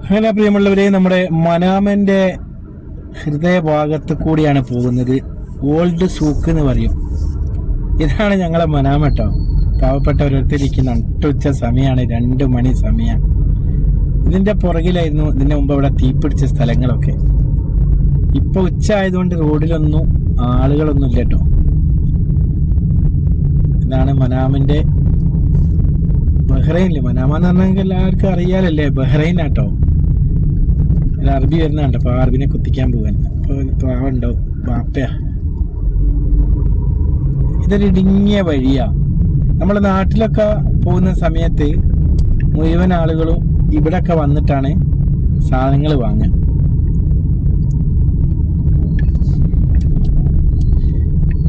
അങ്ങനെ പ്രിയമുള്ളവരെ, നമ്മുടെ മനാമന്റെ ഹൃദയഭാഗത്ത് കൂടിയാണ് പോകുന്നത്. ഓൾഡ് സൂക്ക് എന്ന് പറയും. ഇതാണ് ഞങ്ങളെ മനാമ കേട്ടോ. പാവപ്പെട്ട ഓരോരുത്തരിക്ക് നട്ടുച്ച സമയമാണ്, 2 മണി സമയം. ഇതിന്റെ പുറകിലായിരുന്നു ഇതിന്റെ മുമ്പ് അവിടെ തീപിടിച്ച സ്ഥലങ്ങളൊക്കെ. ഇപ്പൊ ഉച്ച ആയതുകൊണ്ട് റോഡിലൊന്നും ആളുകളൊന്നും ഇല്ല കേട്ടോ. ഇതാണ് മനാമിന്റെ ബഹ്റൈനില്. മനാമ എന്ന് പറഞ്ഞെങ്കിൽ എല്ലാവർക്കും അറിയാലല്ലേ, ബഹ്റൈനാട്ടോ. ഒരു അറബി വരുന്നുണ്ട്. അപ്പൊ അറബിനെ കുത്തിക്കാൻ പോവാൻ. അപ്പൊ പാവുണ്ടോ ബാപ്പയാ. ഇതൊരു ഇടുങ്ങിയ വഴിയാ. നമ്മുടെ നാട്ടിലൊക്കെ പോകുന്ന സമയത്ത് മുഴുവൻ ആളുകളും ഇവിടൊക്കെ വന്നിട്ടാണ് സാധനങ്ങൾ വാങ്ങുക.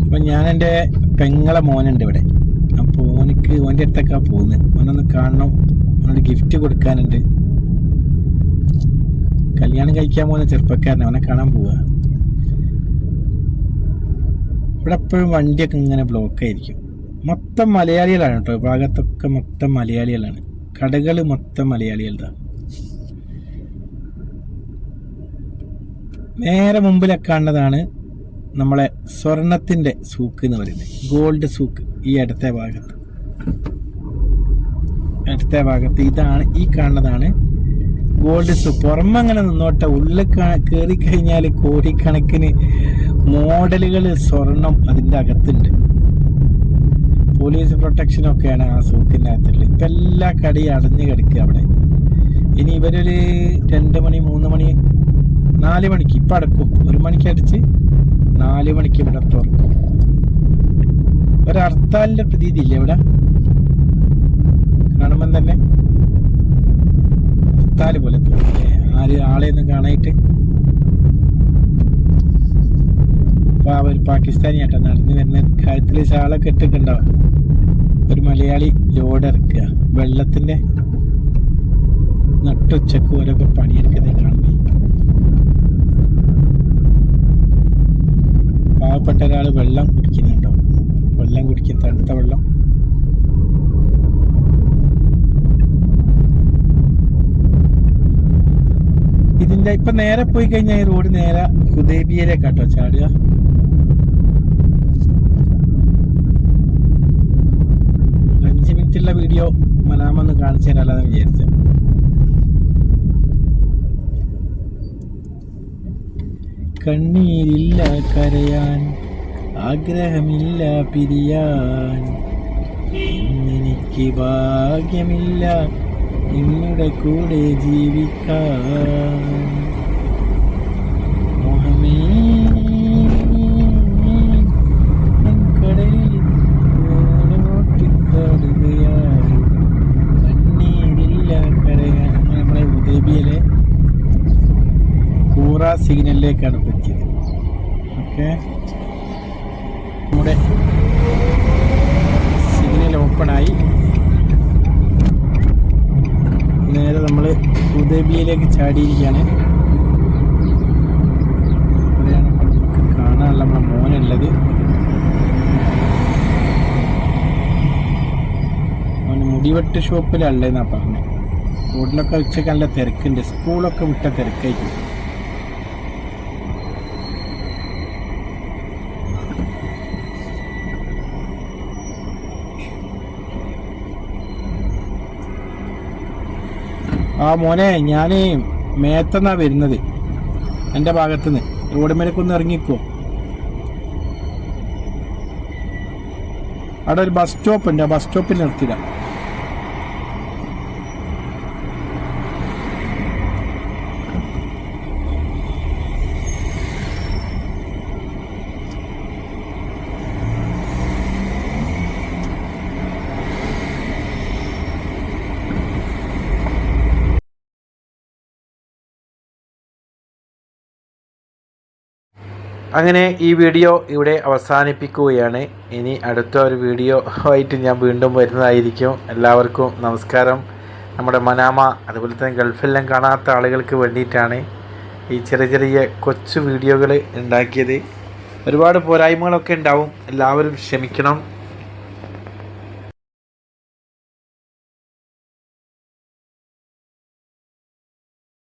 അപ്പൊ ഞാൻ എൻ്റെ പെങ്ങളെ മോനുണ്ട് ഇവിടെ. അപ്പോൾ ഓൻ്റെ അടുത്തൊക്കെ പോകുന്നത്. ഓനൊന്ന് കാണണം, ഓനൊരു ഗിഫ്റ്റ് കൊടുക്കാനുണ്ട്. കല്യാണം കഴിക്കാൻ പോകുന്ന ചെറുപ്പക്കാരനെ, അവനെ കാണാൻ പോവുക. ഇവിടെ എപ്പോഴും വണ്ടിയൊക്കെ ഇങ്ങനെ ബ്ലോക്ക് ആയിരിക്കും. മൊത്തം മലയാളികളാണ് കേട്ടോ. ഭാഗത്തൊക്കെ മൊത്തം മലയാളികളാണ്. കടകൾ മൊത്തം മലയാളികളുടെ. നേരെ മുമ്പിലൊക്കെ കാണുന്നതാണ് നമ്മളെ സ്വർണത്തിന്റെ സൂക്ക് എന്ന് പറയുന്നത്, ഗോൾഡ് സൂക്ക്. ഈ അടുത്ത ഭാഗത്ത് ഇതാണ്, ഈ കാണുന്നതാണ് ഗോൾഡ് സൂക്ക്. പുറമങ്ങനെ നിന്നോട്ടെ, ഉള്ളിൽ കയറി കഴിഞ്ഞാൽ കോടിക്കണക്കിന് മോഡലുകൾ സ്വർണം അതിൻ്റെ അകത്തുണ്ട്. പോലീസ് പ്രൊട്ടക്ഷനൊക്കെയാണ് ആ സൂക്കിൻ്റെ അകത്തുള്ളത്. ഇപ്പം എല്ലാ കടയും അടഞ്ഞു കിടക്കുക അവിടെ. ഇനി ഇവരൊരു 2 മണി 3 മണി 4 മണിക്ക് ഇപ്പം അടക്കും. 1 മണിക്ക് അടിച്ച് 4 മണിക്ക് ഇവിടെ തുറക്കും. ഒരു ഹർത്താലിന്റെ പ്രതീതി ഇല്ല ഇവിടെ. കാണുമ്പം തന്നെ ഹർത്താല് പോലെ തോന്നില്ലേ, ആളെയൊന്നും കാണായിട്ട്. അപ്പൊ അവർ പാകിസ്ഥാനി ആട്ടോ നടന്നു വരുന്ന. കാര്യത്തില് ഷാളൊക്കെ ഇട്ടിട്ടുണ്ടാവും. ഒരു മലയാളി ലോഡ് ഇറക്കുക. വെള്ളത്തിന്റെ നട്ടുച്ചക്ക് ഓരോക്കെ പണിയെടുക്കുന്നത് കാണുന്നേ. പാവപ്പെട്ട ഒരാൾ വെള്ളം കുടിക്കുന്നുണ്ടോ? വെള്ളം കുടിക്കും, തണുത്ത വെള്ളം. ഇതിന്റെ ഇപ്പൊ നേരെ പോയി കഴിഞ്ഞാൽ ഈ റോഡ് നേരെ ഹുദൈബിയയിലേക്കാട്ടോ ചാടുക. ഒരു 5 മിനിറ്റുള്ള വീഡിയോ മനാമൊന്ന് കാണിച്ചു തരാമെന്ന് വിചാരിച്ച. കണ്ണീരില്ല കരയാൻ, ആഗ്രഹമില്ല പിരിയാൻ, എനിക്ക് ഭാഗ്യമില്ല നിങ്ങളുടെ കൂടെ ജീവിക്കാൻ. മോഹമേ കടലിൽ ഓട്ടിക്കാടുകയായി, കണ്ണീരില്ല കരയാൻ. നമ്മളെ ഹുദൈബിയയിലെ കൂറ സിഗ്നലിലേക്കാണ് പറ്റിയത്. ഓക്കെ, നമ്മുടെ സിഗ്നൽ ഓപ്പണായി. നേരെ നമ്മൾ ഹുദൈബിയയിലേക്ക് ചാടിയിരിക്കുകയാണ്. അവിടെയാണ് നമുക്ക് കാണാനുള്ള നമ്മുടെ മോനുള്ളത്. മോന് മുടിവെട്ട് ഷോപ്പിലല്ലേന്നാ പറഞ്ഞത്. റോഡിലൊക്കെ ഉച്ചയ്ക്ക് നല്ല തിരക്കുണ്ട്. സ്കൂളൊക്കെ വിട്ട തിരക്കായിരിക്കും. ആ മോനെ, ഞാൻ മേത്തന്നാ വരുന്നത്. എൻ്റെ ഭാഗത്തുനിന്ന് റോഡ് മേലേക്കൊന്ന് ഇറങ്ങിക്കോ. അവിടെ ഒരു ബസ് സ്റ്റോപ്പ് ഉണ്ട്. ആ ബസ് സ്റ്റോപ്പിൽ നിർത്തില്ല. അങ്ങനെ ഈ വീഡിയോ ഇവിടെ അവസാനിപ്പിക്കുകയാണ്. ഇനി അടുത്ത ഒരു വീഡിയോ ആയിട്ട് ഞാൻ വീണ്ടും വരുന്നതായിരിക്കും. എല്ലാവർക്കും നമസ്കാരം. നമ്മുടെ മനാമ, അതുപോലെ തന്നെ ഗൾഫെല്ലാം കാണാത്ത ആളുകൾക്ക് വേണ്ടിയിട്ടാണ് ഈ ചെറിയ കൊച്ചു വീഡിയോകൾ ഉണ്ടാക്കിയത്. ഒരുപാട് പോരായ്മകളൊക്കെ ഉണ്ടാവും, എല്ലാവരും ക്ഷമിക്കണം.